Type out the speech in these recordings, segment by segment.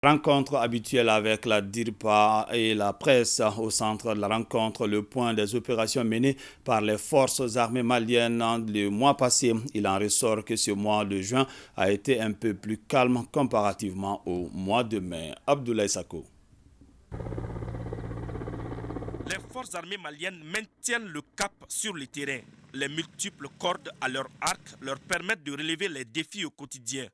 Rencontre habituelle avec la DIRPA et la presse. Au centre de la rencontre, le point des opérations menées par les forces armées maliennes le mois passé. Il en ressort que ce mois de juin a été un peu plus calme comparativement au mois de mai. Abdoulaye Sako. Les forces armées maliennes maintiennent le cap sur le terrain. Les multiples cordes à leur arc leur permettent de relever les défis au quotidien.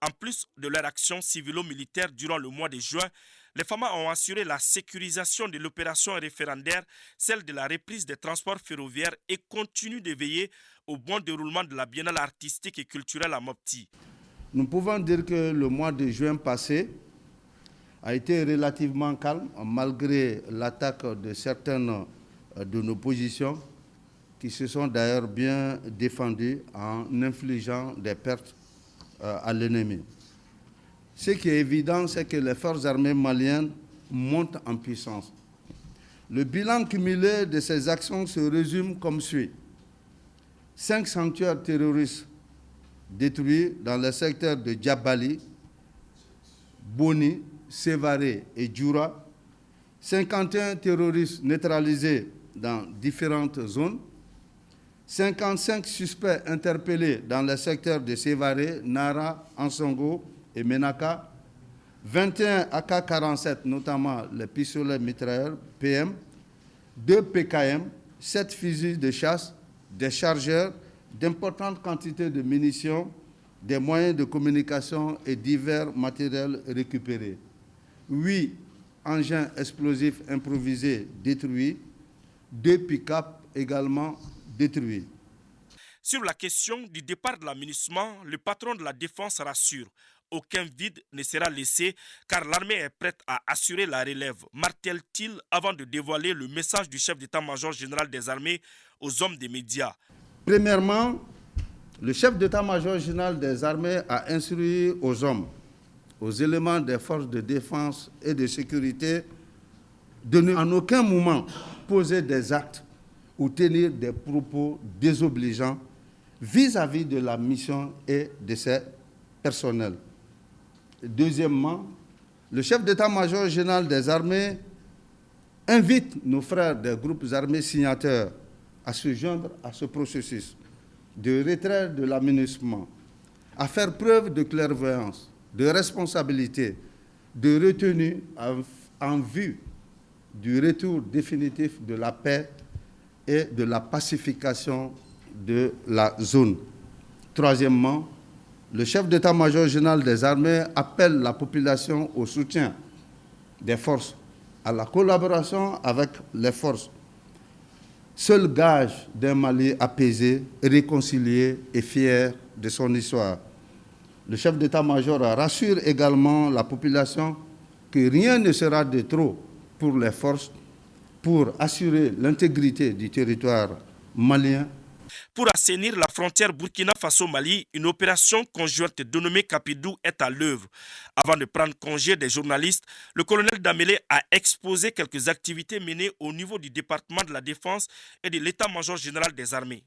En plus de leur action civilo-militaire durant le mois de juin, les FAMA ont assuré la sécurisation de l'opération référendaire, celle de la reprise des transports ferroviaires et continuent de veiller au bon déroulement de la biennale artistique et culturelle à Mopti. Nous pouvons dire que le mois de juin passé a été relativement calme, malgré l'attaque de certaines de nos positions qui se sont d'ailleurs bien défendues en infligeant des pertes à l'ennemi. Ce qui est évident, c'est que les forces armées maliennes montent en puissance. Le bilan cumulé de ces actions se résume comme suit. 5 sanctuaires terroristes détruits dans les secteurs de Djabali, Boni, Sévaré et Djoura, 51 terroristes neutralisés dans différentes zones, 55 suspects interpellés dans les secteurs de Sévaré, Nara, Ansongo et Menaka, 21 AK-47, notamment les pistolets mitrailleurs PM, 2 PKM, 7 fusils de chasse, des chargeurs, d'importantes quantités de munitions, des moyens de communication et divers matériels récupérés. 8 engins explosifs improvisés détruits, 2 pick-up également détruits. Sur la question du départ de l'amunissement, le patron de la défense rassure. Aucun vide ne sera laissé car l'armée est prête à assurer la relève, martèle-t-il avant de dévoiler le message du chef d'état-major général des armées aux hommes des médias. Premièrement, le chef d'état-major général des armées a instruit aux hommes, aux éléments des forces de défense et de sécurité de ne en aucun moment poser des actes ou tenir des propos désobligeants vis-à-vis de la mission et de ses personnels. Deuxièmement, le chef d'état-major général des armées invite nos frères des groupes armés signataires à se joindre à ce processus de retrait de l'amunissement, à faire preuve de clairvoyance, de responsabilité, de retenue en vue du retour définitif de la paix et de la pacification de la zone. Troisièmement, le chef d'état-major général des armées appelle la population au soutien des forces, à la collaboration avec les forces. Seul gage d'un Mali apaisé, réconcilié et fier de son histoire. Le chef d'état-major rassure également la population que rien ne sera de trop pour les forces pour assurer l'intégrité du territoire malien. Pour assainir la frontière Burkina Faso-Mali, une opération conjointe dénommée Capidou est à l'œuvre. Avant de prendre congé des journalistes, le colonel Damélé a exposé quelques activités menées au niveau du département de la Défense et de l'état-major général des armées.